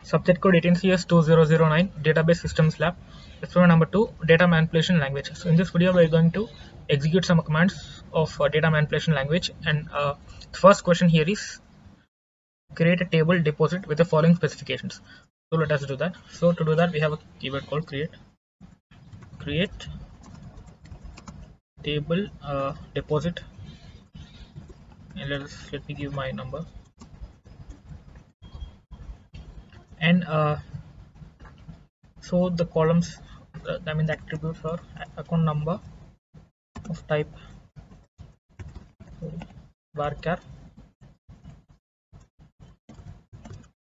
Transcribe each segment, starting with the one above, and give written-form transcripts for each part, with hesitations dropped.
Subject code 18CS2009 Database Systems Lab. Experiment number 2, Data Manipulation Language. So in this video we are going to execute some commands of data manipulation language, and the first question here is create a table deposit with the following specifications. So let us do that. So to do that we have a keyword called create table deposit, and let me give my number, and so the columns, the attributes are account number of type varchar.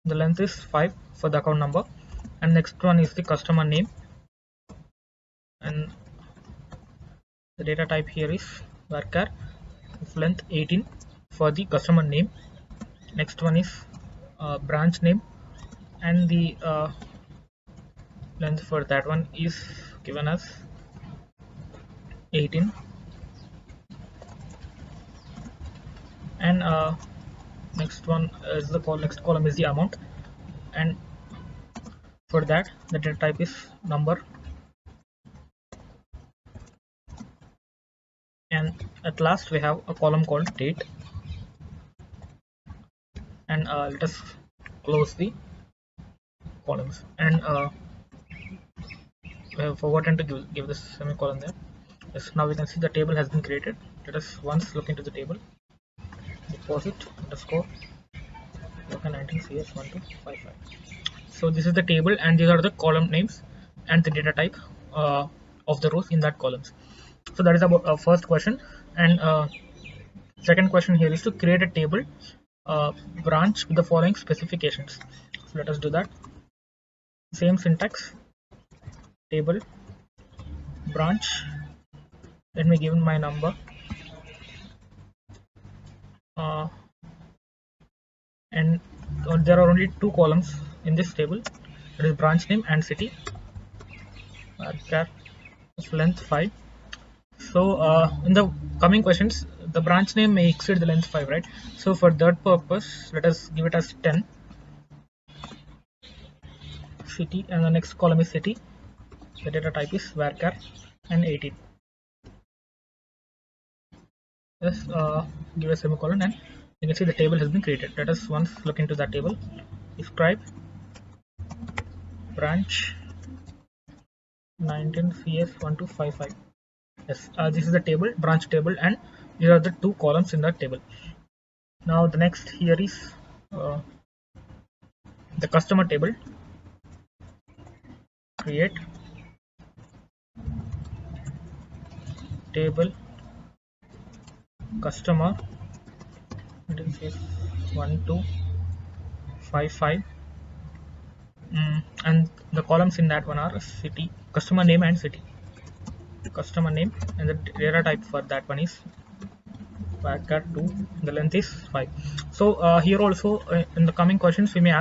The length is 5 for the account number, and next one is the customer name, and the data type here is varchar of length 18 for the customer name. Next one is branch name, and the length for that one is given as 18, and next one is next column is the amount, and for that the data type is number, and at last we have a column called date, and let us close the columns, and we have forgotten to give this semicolon there. Yes, now we can see the table has been created. Let us once look into the table. Deposit underscore local 19CS1255. So this is the table, and these are the column names and the data type of the rows in that columns. So that is about our first question, and second question here is to create a table branch with the following specifications. So let us do that. Same syntax, table branch. Let me give my number, and there are only two columns in this table, that is branch name and city, varchar of length 5. So in the coming questions the branch name may exceed the length 5, right? So for that purpose let us give it as 10, city, and the next column is city. The data type is varchar and 18. Just give a semicolon, and you can see the table has been created. Let us once look into that table. Describe branch 19CS1255. Yes, this is the table, branch table, and these are the two columns in that table. Now the next here is the customer table. Create table customer 1255, and the columns in that one are city, customer name and city. Customer name, and the data type for that one is varchar 2. The length is 5. So here also in the coming questions we may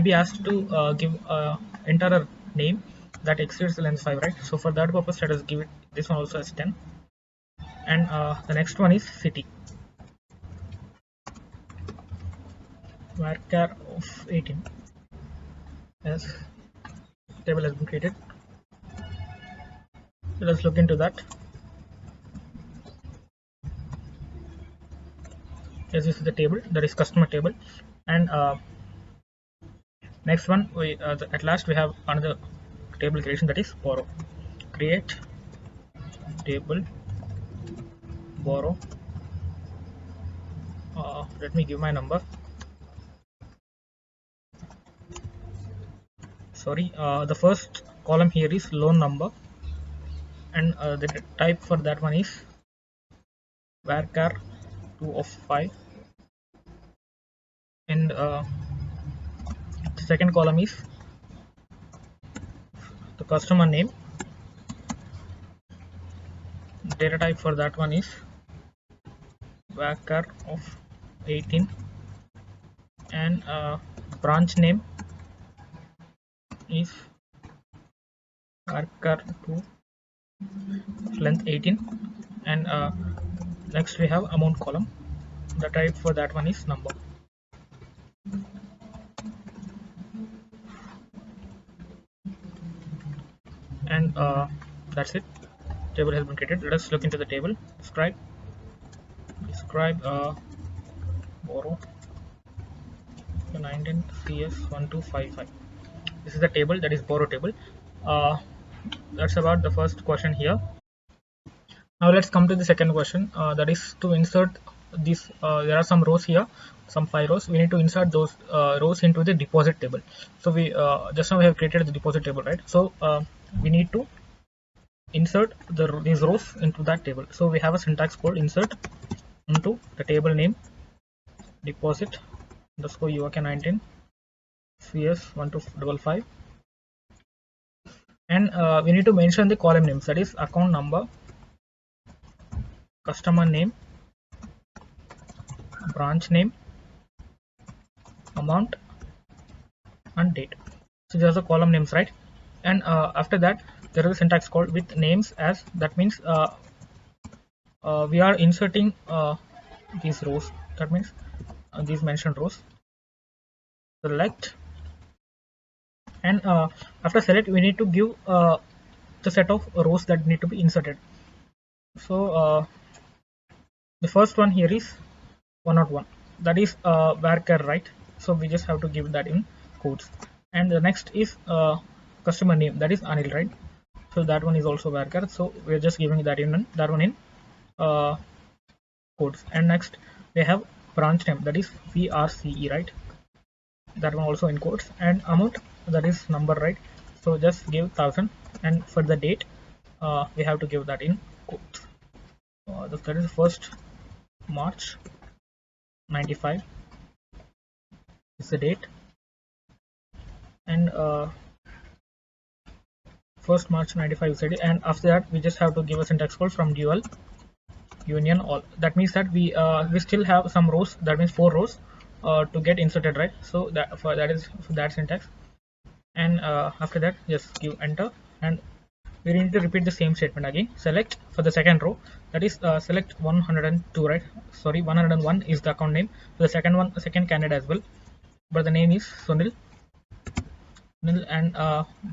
be asked to give enter a name that exceeds the length 5, right? So for that purpose let us give it this one also as 10, and the next one is city, varchar of 18. Yes, table has been created. Let us look into that. Yes, this is the table, that is customer table, and next one we at last we have another table creation, that is borrow. Create table borrow. Let me give my number. Sorry, the first column here is loan number, and the type for that one is varchar 2 of 5, and the second column is the customer name. Data type for that one is varchar of 18, and branch name is varchar 2 length 18, and next we have amount column. The type for that one is number. and that's it. Table has been created. Let us look into the table. Describe borrow 19 CS1255. This is the table, that is borrow table. uh, that's about the first question here. Now let's come to the second question, that is to insert this. There are some rows here, some 5 rows. We need to insert those rows into the deposit table. So we just now we have created the deposit table, right? So we need to insert these rows into that table. So we have a syntax called insert into the table name deposit underscore UK19 CS1255, and we need to mention the column names, that is account number, customer name, branch name, amount, and date. So these are the column names, right? And after that there is a syntax called with names as. That means we are inserting these rows. That means these mentioned rows. Select, and after select we need to give the set of rows that need to be inserted. So the first one here is 101, that is varchar, right? So we just have to give that in quotes. And the next is customer name, that is Anil, right? So that one is also varchar, so we're just giving that in uh, quotes. And next we have branch name, that is VRCE, right? That one also in quotes. And amount, that is number, right? So just give 1000. And for the date we have to give that in quotes. That is 1st March 95 is the date. And 1st March 95 is the date. And after that we just have to give a syntax call from dual union all. That means that we still have some rows, that means 4 rows to get inserted, right? So that is for that syntax. And after that just give enter, and we need to repeat the same statement again. Select for the second row, that is select 102, right? Sorry, 101 is the account name. For the second candidate as well, but the name is Sunil. And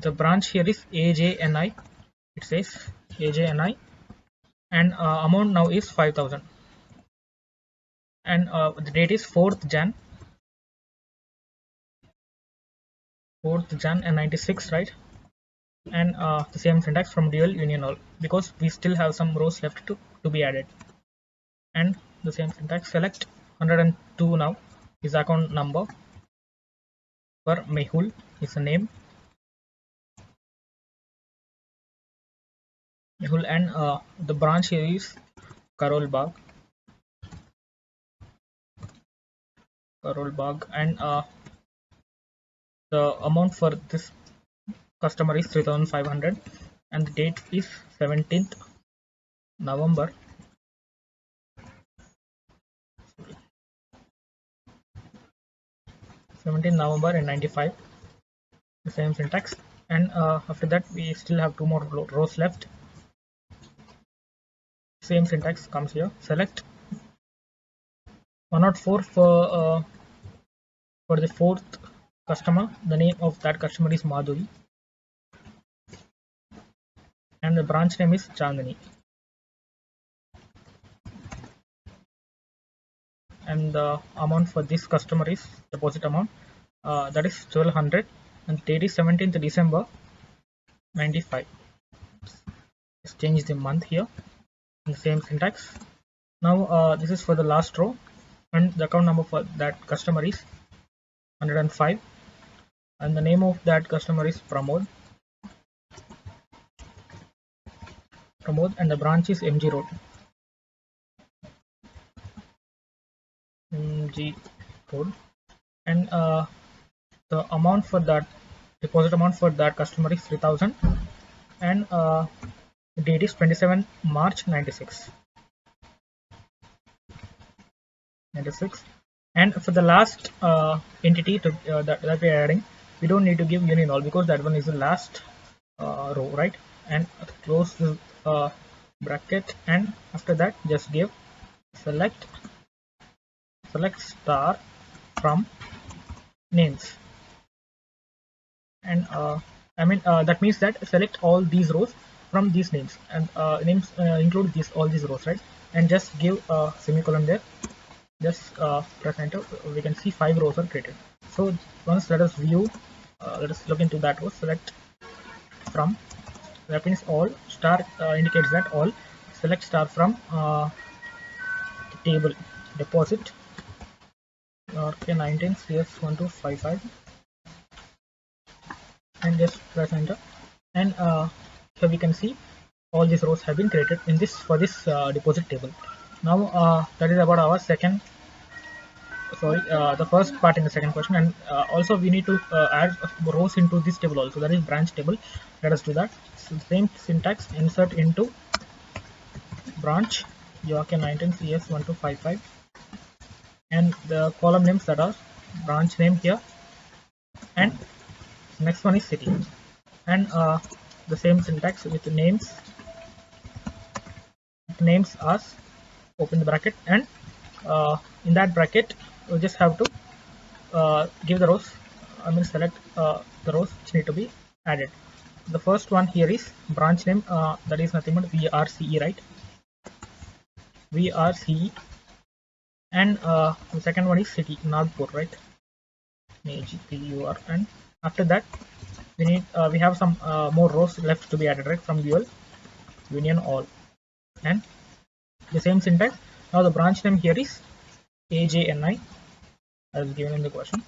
the branch here is AJNI, it says AJNI. And amount now is 5000. And the date is 4th Jan and 96, right? And the same syntax from dual union all, because we still have some rows left to be added. And the same syntax, select 102 now is account number, for Mehul is the name, Mehul. And the branch here is Karol Bagh. And the amount for this customer is 3500, and the date is 17th November and 95, the same syntax. And after that we still have 2 more rows left. Same syntax comes here. Select 104 for the 4th customer. The name of that customer is Madhuri, and the branch name is Chandani. And the amount for this customer is deposit amount, that is 1200, and the date is 17th December 95. Let's change the month here in the same syntax. Now this is for the last row, and the account number for that customer is 105, and the name of that customer is Pramod, and the branch is MG Road. And the amount for that deposit amount for that customer is 3000, and the date is 27 March 96. And for the last entity that we are adding, we don't need to give union all, because that one is the last row, right? And close this bracket, and after that just give select star from names. And I mean, that means that select all these rows from these names, and names include these all these rows, right? And just give a semicolon there. Just press enter. We can see 5 rows are created. So once let us view, let us look into that row. Select from. That means all. Star indicates that all. Select star from table deposit RK19 CS1255 and just press enter. And here we can see all these rows have been created in this for this deposit table. Now that is about our second, sorry, the first part in the second question. And also we need to add rows into this table also, that is branch table. Let us do that. So same syntax, insert into branch UK19 CS1255 and the column names that are branch name here, and next one is city, and the same syntax with names as open the bracket, and in that bracket we just have to give the rows, I mean select the rows which need to be added. The first one here is branch name, that is nothing but VRCE, right? VRCE. And the second one is city, Nagpur, right? NAGPUR. And after that we have some more rows left to be added, right? From dual union all, and the same syntax. Now the branch name here is AJNI as given in the question,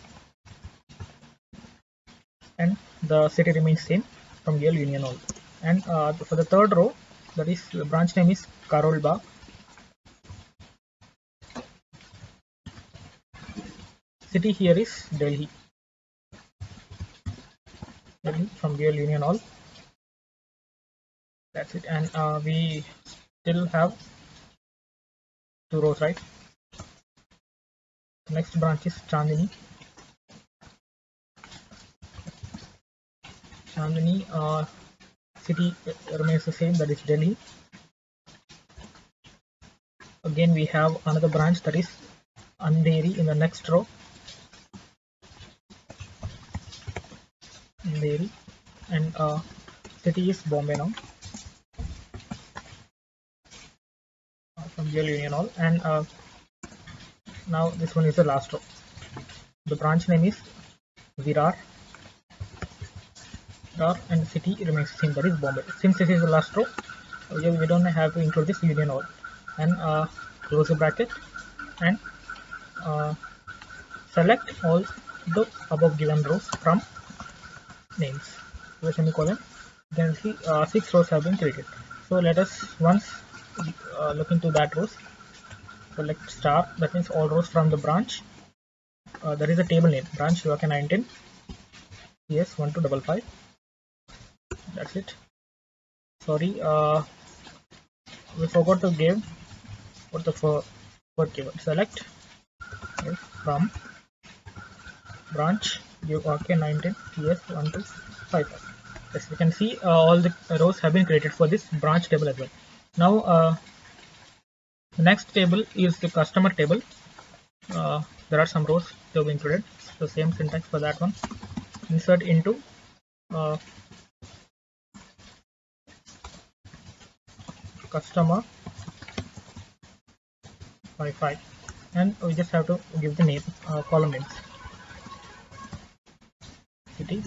and the city remains same from dual union all. And for the third row, that is the branch name is Karol Bagh. City here is Delhi from dual union all. That's it. And we still have 2 rows, right? The next branch is Chandni. City remains the same, that is Delhi. Again we have another branch, that is Andheri in the next row. Andheri. And city is Bombay now from dual union all. And now this one is the last row. The branch name is Virar, and city remains the same, that is Bombay. Since this is the last row, we don't have to include this union all. And close the bracket and select all the above given rows from names. The semicolon. You can see 6 rows have been created. So let us once look into that rows. Select star, that means all rows from the branch. That is the table name, branch UK19 CS1255. That's it. Sorry, we forgot to give what the word keyword. Select from branch UK19 CS1255. Yes, we can see all the rows have been created for this branch table as well. Now the next table is the customer table. There are some rows to be included. The same syntax for that one. Insert into customer Wi-Fi, and we just have to give the name, column names, city,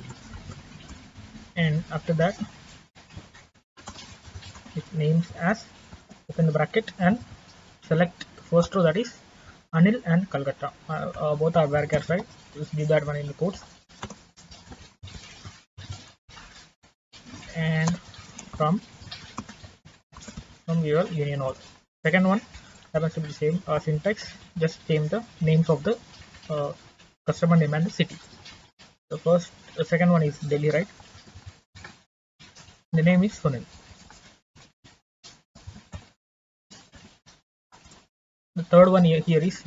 and after that it names as, open the bracket and select first row, that is Anil and Calcutta. Both are varchars, right? Just give that one in the quotes. And from your union all. Second one happens to be the same syntax, just change the names of the customer name and the city. The second one is Delhi, right? The name is Sunil. The third one here is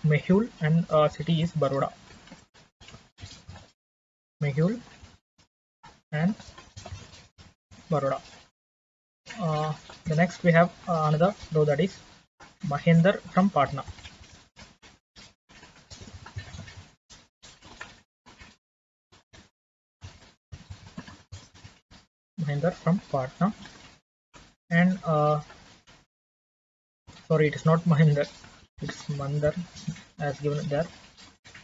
Mehul, and city is Baroda. Mehul and Baroda. The next we have another row, that is Mahender from Patna. Mahinder from Patna, and sorry, it is not Mahinder, it's Mandar as given there.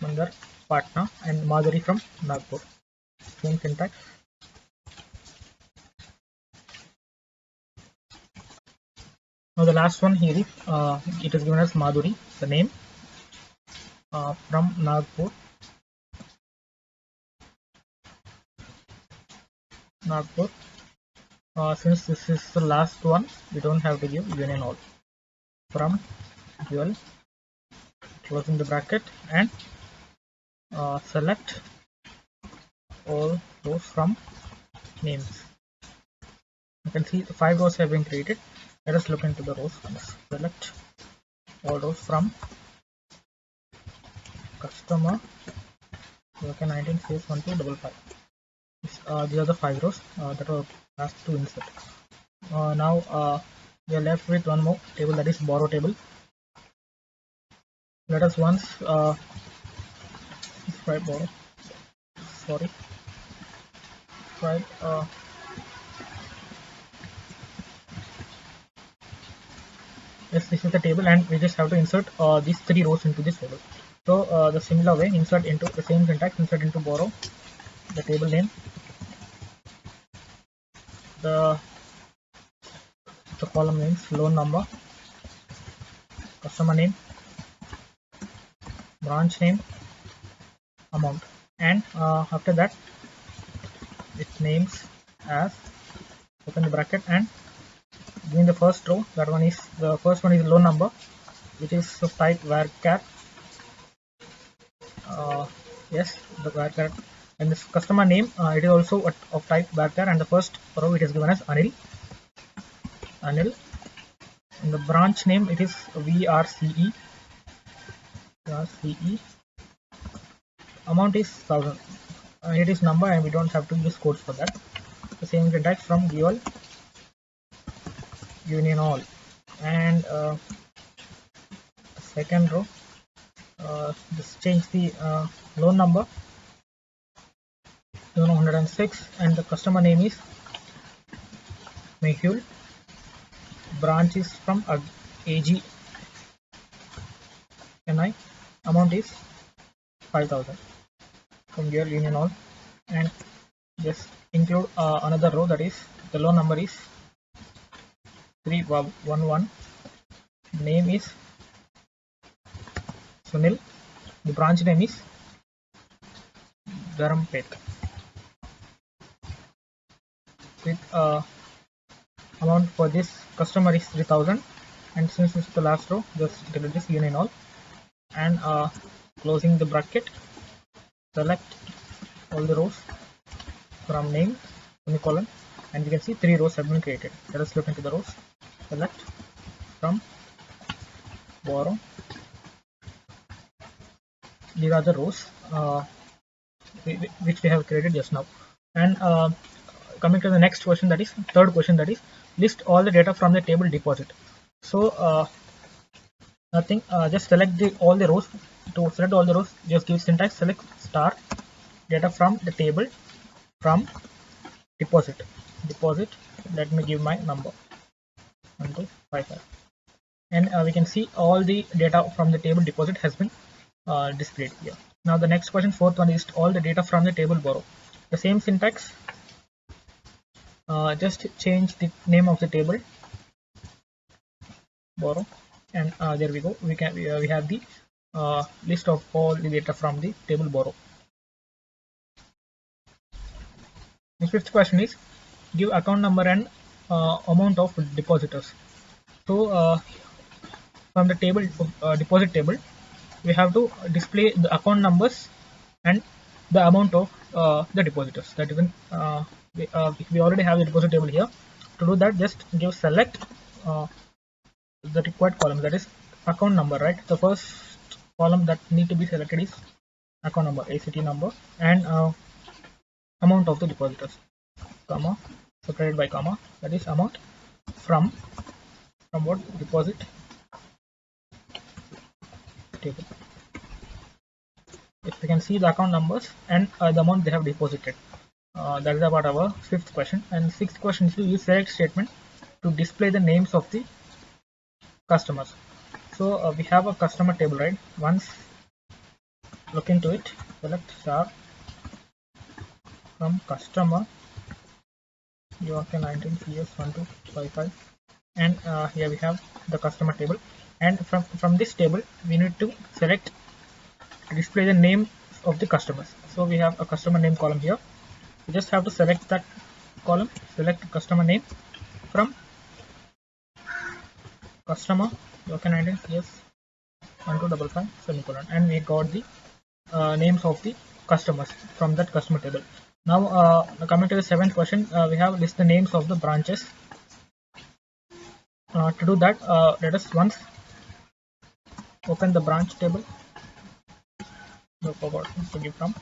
Mandar, Patna, and Madhuri from Nagpur. Same syntax. Now the last one here is it is given as Madhuri, the name, from Nagpur. Nagpur. Since this is the last one, we don't have to give union all. From dual, closing the bracket, and select all rows from names. You can see 5 rows have been created. Let us look into the rows once. Select all rows from customer worker 19 CS 1255. These are the 5 rows that are asked to insert. Now we are left with one more table, that is borrow table. Let us once try borrow. Sorry. Try yes, this is the table, and we just have to insert these 3 rows into this table. So the similar way, insert into the same syntax, insert into borrow, the table name, the column names, loan number, customer name, branch name, amount, and after that it names as, open the bracket, and in the first row, the first one is loan number, which is of type varchar. Yes, the varchar, and this customer name, it is also of type varchar, and the first row it is given as Anil. And the branch name, it is VRCE. Amount is 1000. It is number, and we don't have to use codes for that. The same syntax from dual, union all, and second row, just change the loan number to 106, and the customer name is Mehul. Branch is from AG NI. Amount is 5000 from your union all, and just include another row, that is the loan number is 311. Name is Sunil. The branch name is Dharampet. With amount for this customer is 3000, and since it's the last row, just delete this union all, and closing the bracket, select all the rows from name, semicolon, and you can see 3 rows have been created. Let us look into the rows. Select from borrow. These are the rows which we have created just now. And coming to the next question, that is third question, that is list all the data from the table deposit. So nothing, just select all the rows. To select all the rows, just give syntax, select star data from the table from deposit. Let me give my number 1255, and we can see all the data from the table deposit has been displayed here. Now the next question, fourth one, is all the data from the table borrow. The same syntax, just change the name of the table, borrow, and there we go. We have the list of all the data from the table borrow. The fifth question is give account number and amount of depositors. So from the table deposit table, we have to display the account numbers and the amount of the depositors. That is, we already have the deposit table here. To do that, just give select the required column, that is account number, right? The first column that need to be selected is account number, ACT number, and amount of the depositors, comma, separated by comma, that is amount from what? Deposit table. If you can see the account numbers and the amount they have deposited. That is about our fifth question. And sixth question is to use select statement to display the names of the customers. So we have a customer table, right? Once look into it, select star from customer UK 19 CS 1255, and here we have the customer table. And from this table, we need to select display the name of the customers. So we have a customer name column here. You just have to select that column, select customer name from customer UK 19 CS 1255 semicolon, and we got the names of the customers from that customer table. Now coming to the seventh question, we have list the names of the branches. To do that, let us once open the branch table. No, forgot to give from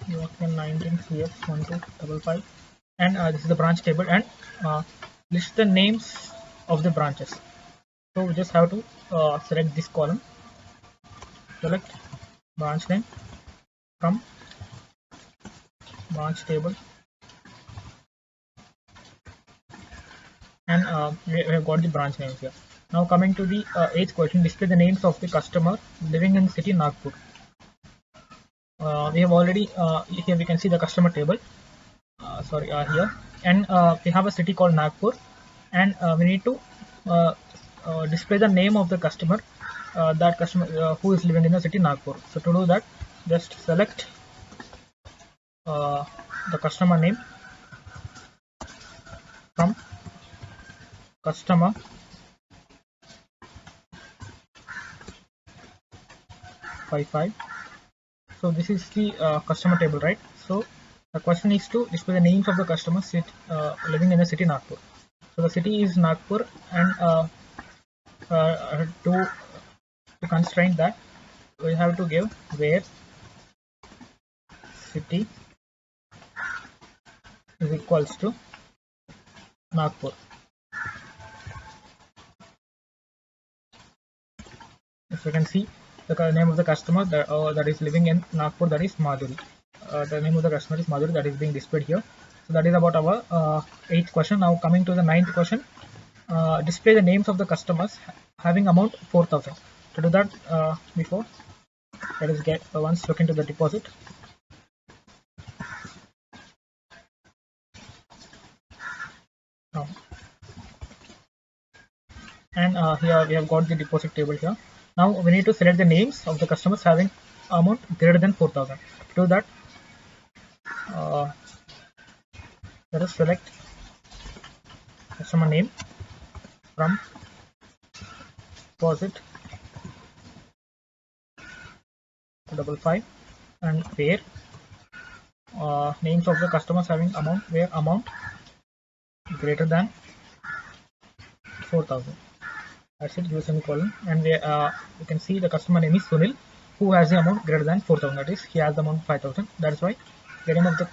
UK 19 CS 1255, and this is the branch table, and list the names of the branches. So we just have to select this column, select branch name from branch table, and we have got the branch names here. Now coming to the eighth question, display the names of the customer living in city Nagpur. We have already here we can see the customer table. Here, and we have a city called Nagpur, and we need to display the name of the customer, that customer who is living in the city Nagpur. So to do that, just select the customer name from customer #55. So this is the customer table, right? So the question is to display the names of the customers living in the city Nagpur. So the city is Nagpur, and to constrain that, we have to give where city is equals to Nagpur. As you can see, the name of the customer that is living in Nagpur, that is Madhuri. The name of the customer is Madhuri, that is being displayed here. So that is about our eighth question. Now coming to the ninth question, display the names of the customers having amount 4,000. To do that, before, let us get once look into the deposit. And here we have got the deposit table here. Now we need to select the names of the customers having amount greater than 4,000. To do that, let us select customer name from deposit 255, and where names of the customers having amount where amount greater than 4,000. That's it, give a semicolon, and we can see the customer name is Sunil, who has the amount greater than 4,000. That is, he has the amount 5,000. That is why the name of the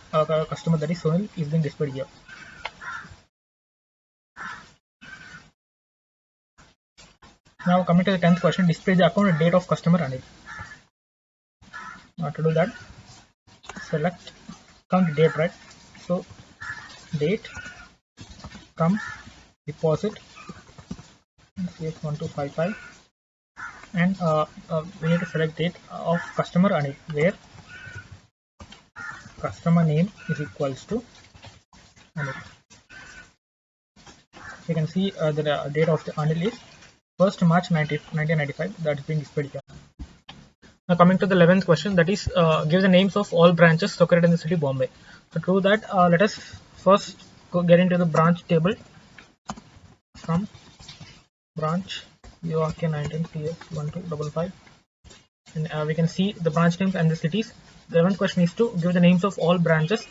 customer, that is Sunil, is being displayed here. Now coming to the 10th question, display the account date of customer Anil. To do that, select account date, right? So date from deposit CS1255, and we need to select date of customer Anil, where customer name is equals to Anil. You can see the date of the Anil is 1st March 1995. That is being displayed here. Now coming to the 11th question, that is give the names of all branches located in the city Bombay. So to do that, let us first get into the branch table from branch UK 19 CS 1255, and we can see the branch names and the cities. The 11th question is to give the names of all branches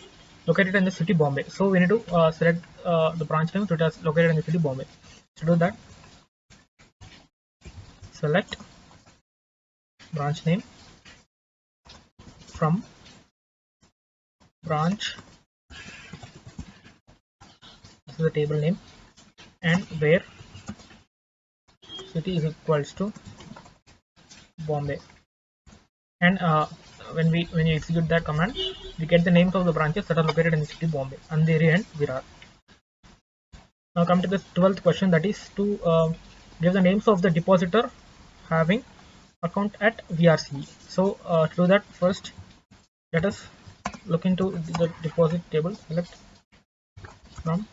located in the city Bombay. So we need to select the branch name that is located in the city Bombay. To do that, select branch name from branch, this is the table name, and where city is equals to Bombay, and when you execute that command, we get the names of the branches that are located in the city Bombay, Andheri and Virar. Now come to the 12th question, that is to give the names of the depositor having account at VRC. So to do that, first let us look into the deposit table. Select from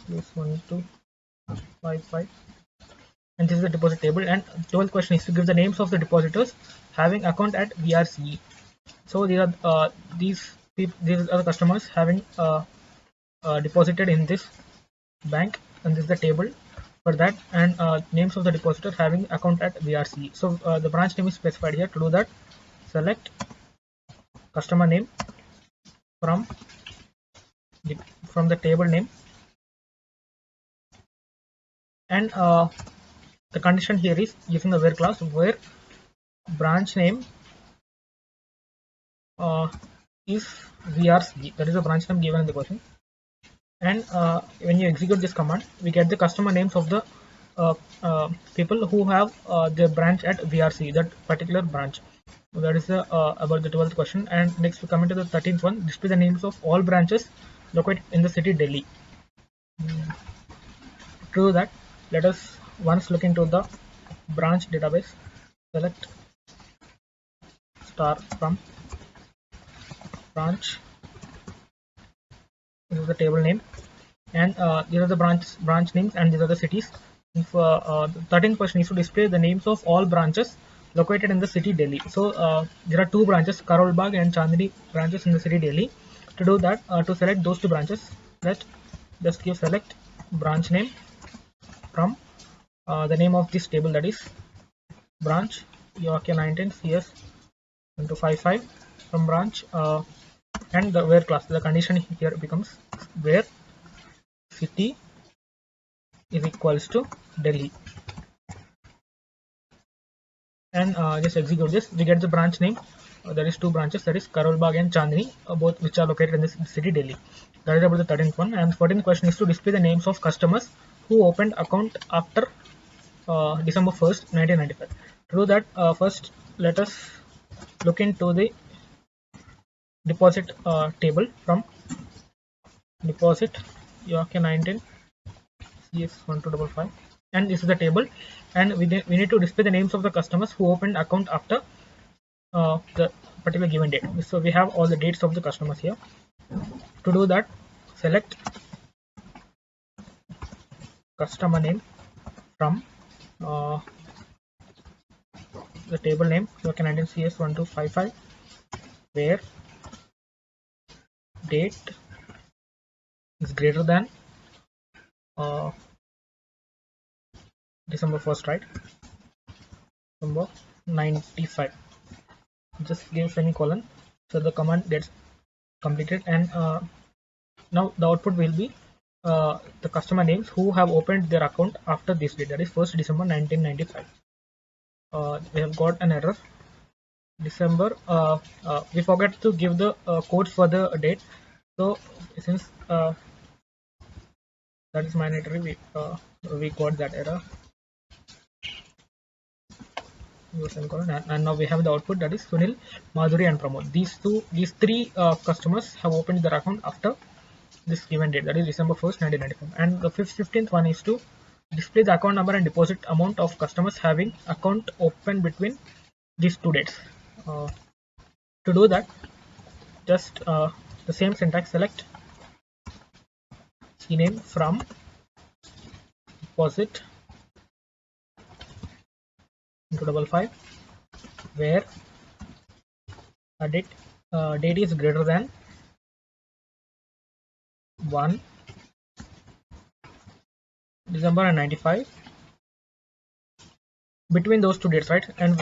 this 1 to 5, and this is the deposit table. And 12th question is to give the names of the depositors having account at VRC. So these are these are the customers having deposited in this bank, and this is the table for that, and names of the depositors having account at VRC. So the branch name is specified here. To do that, select customer name from the table name, and the condition here is using the where clause, where branch name is VRC, that is the branch name given in the question. And when you execute this command, we get the customer names of the people who have their branch at VRC, that particular branch. So that is about the 12th question. And next we come into the 13th one, display the names of all branches located in the city Delhi. To do that, let us once look into the branch database. Select star from branch. This is the table name, and these are the branch names, and these are the cities. If the 13th question is to display the names of all branches located in the city Delhi. So there are two branches, Karol Bagh and Chandni branches in the city Delhi. To do that, to select those two branches, let's just give select branch name from the name of this table, that is branch UK 19 CS 1255 from branch, and the where class. The condition here becomes where city is equals to Delhi, and just execute this. We get the branch name. There is two branches, that is Karol Bagh and Chandni, both which are located in the city Delhi. That is about the 13th one. And 14th question is to display the names of customers who opened account after December 1st, 1995. To do that, first let us look into the deposit table from deposit UK 19 CS 1255, and this is the table, and we need to display the names of the customers who opened account after the particular given date. So we have all the dates of the customers here. To do that, select customer name from the table name UK 19 CS 1255, where date is greater than December 1st, right? December 95. Just give semicolon, so the command gets completed. And now the output will be the customer names who have opened their account after this date, that is 1st December 1995. We have got an error. December, we forgot to give the codes for the date. So since that is mandatory, we got that error. And now we have the output, that is Sunil, Madhuri and Pramod. These three customers have opened their account after this given date, that is December 1st, 1995. And the 15th one is to display the account number and deposit amount of customers having account open between these two dates. To do that, just the same syntax, select CNAME from deposit 255, where a date is greater than 1 December and 95, between those two dates, right? And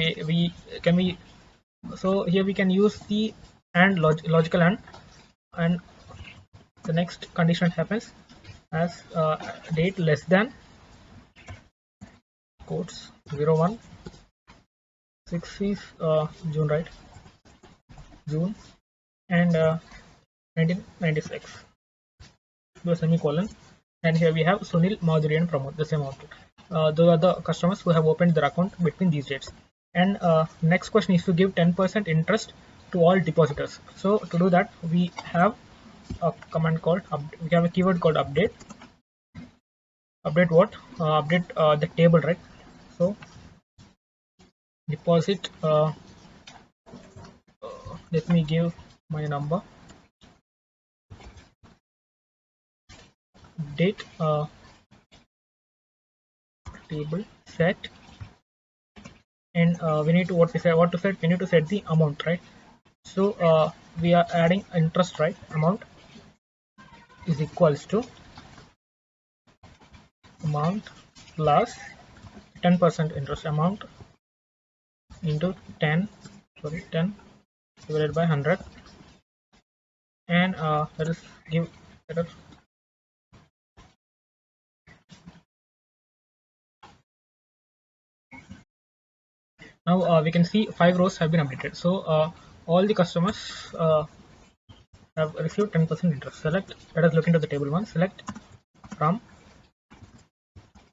so here we can use the and logical and the next condition happens as date less than quotes 01 6 is June, right? June, and 1996. The semicolon, and here we have Sunil, Madhuri and Pramod, the same output. Those are the customers who have opened their account between these dates. And next question is to give 10% interest to all depositors. So to do that, we have a command called we have a keyword called update. Update what? Update the table, right? So deposit. Let me give my number. Date table set, and we need to what to set. We need to set the amount, right? So we are adding interest, right? Amount is equals to amount plus 10% interest amount into 10 divided by 100, and let us give let us now we can see 5 rows have been updated. So all the customers have received 10% interest. Select, let us look into the table one. Select from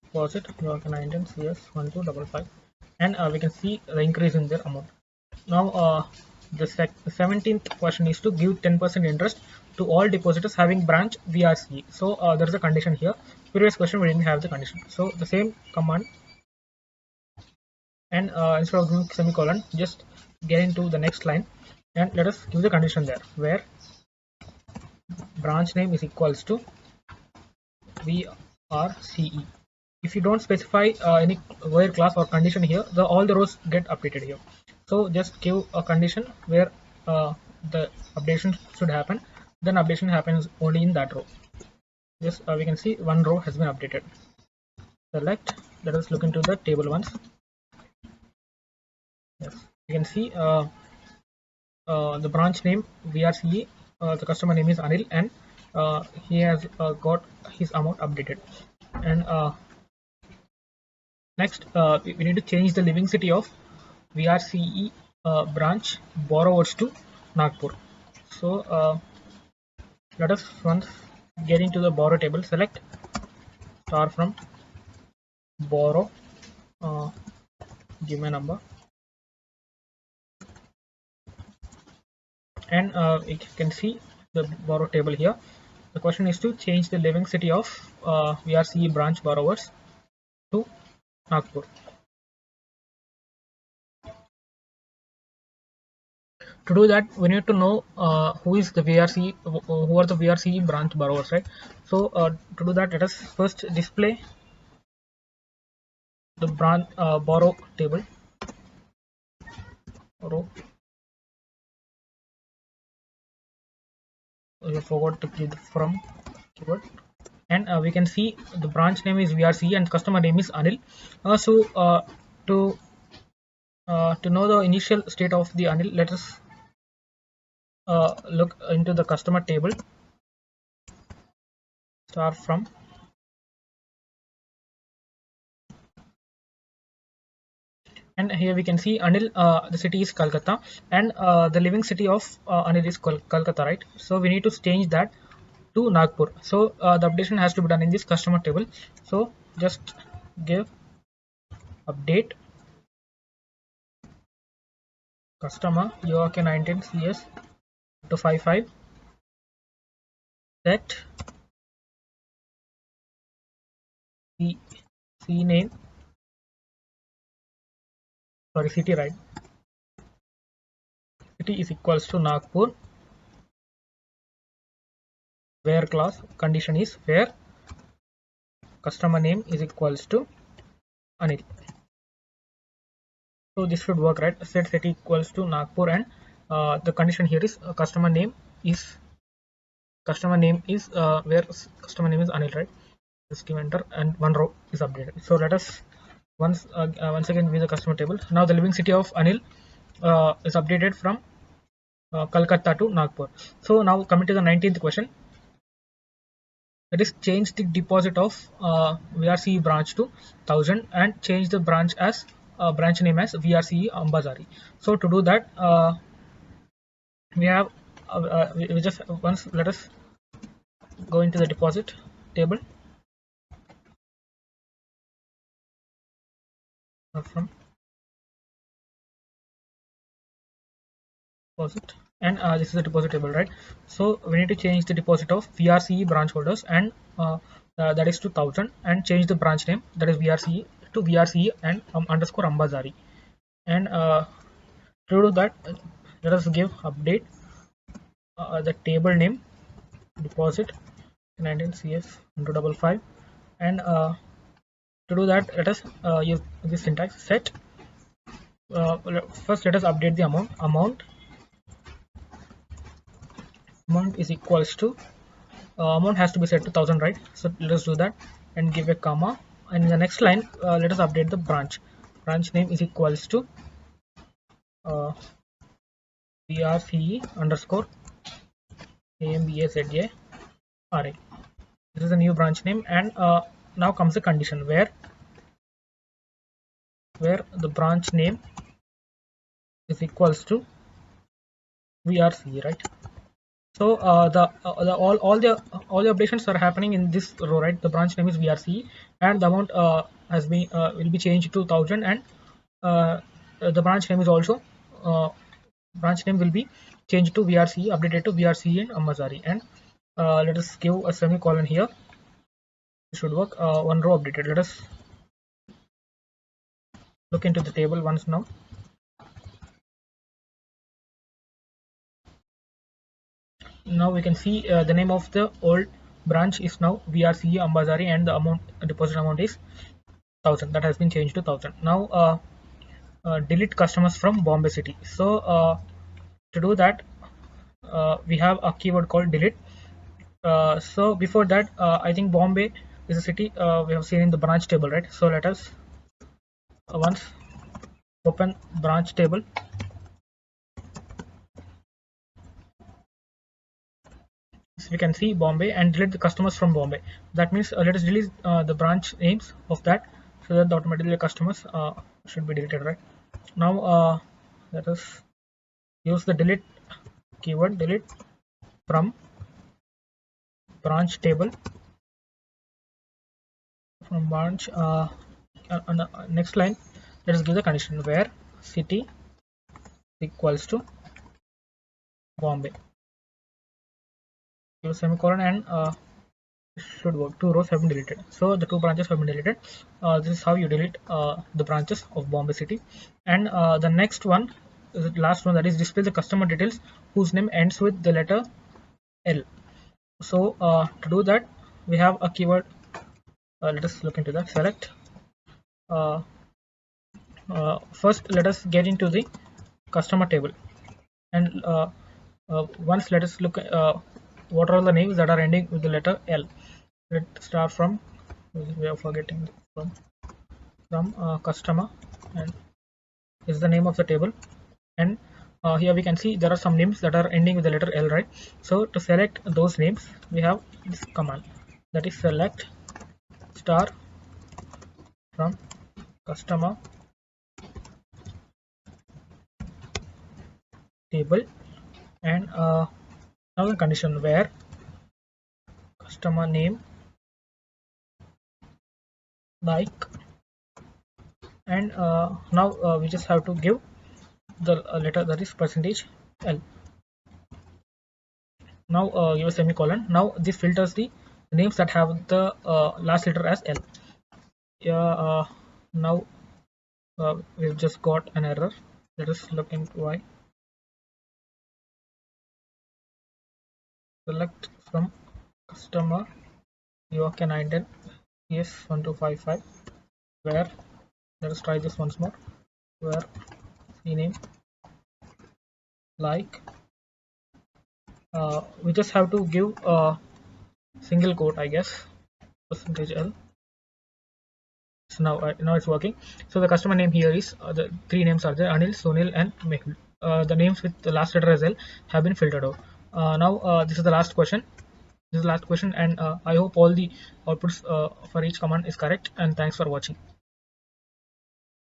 deposit 19 CS 1255, and we can see the increase in their amount. Now the 17th question is to give 10% interest to all depositors having branch VRC. So there is a condition here. Previous question we didn't have the condition. So the same command, and instead of giving semicolon, just get into the next line and let us give the condition there, where branch name is equals to VRCE. If you don't specify any where class or condition here, all the rows get updated here. So just give a condition where the updation should happen, then updation happens only in that row. Just we can see one row has been updated. Select, let us look into the table once. Yes, you can see the branch name VRCE, the customer name is Anil, and he has got his amount updated. And next we need to change the living city of VRCE branch borrowers to Nagpur. So let us once get into the borrow table. Select star from borrow, give my number, and you can see the borrow table here. The question is to change the living city of VRCE branch borrowers to Nagpur. To do that, we need to know who is the VRC, who are the VRCE branch borrowers, right? So to do that, let us first display the branch borrow table. Row. We forgot to give the from keyword, and we can see the branch name is VRCE and customer name is Anil. So to know the initial state of the Anil, let us look into the customer table. Start from and here we can see Anil, the city is Kolkata, and the living city of Anil is Kolkata, right? So we need to change that to Nagpur. So the updation has to be done in this customer table. So just give update customer UK 19 CS to 55, set C name, sorry, city, right? City is equals to Nagpur, where class condition is where customer name is equals to Anil. So this should work, right? Set city equals to Nagpur, and the condition here is customer name is where customer name is Anil, right? Just give enter, and one row is updated. So let us once again view the customer table. Now the living city of Anil is updated from Kolkata to Nagpur. So now coming to the 19th question, that is change the deposit of VRCE branch to 1000 and change the branch as branch name as VRCE Ambazari. So to do that, we have we just once let us go into the deposit table from deposit, and this is the deposit table, right? So we need to change the deposit of VRCE branch holders, and that is to 1000, and change the branch name, that is VRCE, to VRCE and underscore Ambazari. And to do that, let us give update the table name deposit 19 CS 1255, and to do that, let us use this syntax set. First let us update the amount is equals to amount has to be set to 1000, right? So let us do that and give a comma, and in the next line let us update the branch name is equals to VRCE underscore AMBAZA RA. This is a new branch name, and now comes the condition where the branch name is equals to VRCE, right? So all the updations are happening in this row, right? The branch name is VRCE, and the amount has been will be changed to 1000, and the branch name is also branch name will be changed to VRCE, updated to VRCE and Ambazari. And let us give a semicolon here. It should work. One row updated. Let us look into the table once now. Now we can see the name of the old branch is now VRCE Ambazari, and the amount deposit amount is 1000. That has been changed to 1000. Now delete customers from Bombay City. So to do that, we have a keyword called delete. So before that, I think Bombay is a city we have seen in the branch table, right? So let us once open branch table. So we can see Bombay and delete the customers from Bombay. That means let us delete the branch names of that, so that automatically the customers should be deleted, right? Now let us use the delete keyword, delete from branch table, from branch. On the next line, let us give the condition where city equals to Bombay. Give a semicolon, and should work. 2 rows have been deleted, so the 2 branches have been deleted. This is how you delete the branches of Bombay City. And the next one is the last one, that is display the customer details whose name ends with the letter L. So to do that, we have a keyword. Let us look into that. Select. First let us get into the customer table, and once let us look what are the names that are ending with the letter L. Let's start from, we are forgetting, from customer, and is the name of the table. And here we can see there are some names that are ending with the letter L, right? So to select those names, we have this command, that is select star from customer table, and now the condition where customer name like, and now we just have to give the letter, that is percentage L. Now give a semicolon. Now this filters the names that have the last letter as L. Yeah. Now we've just got an error. Let us look into why. Select from customer UK 910 CS1255, where, let us try this once more, where rename like, we just have to give a single quote, I guess, percentage L. So now it's working. So the customer name here is the 3 names are there: Anil, Sunil and Mehul. The names with the last letter as L have been filtered out. Now this is the last question. And I hope all the outputs for each command is correct, and thanks for watching.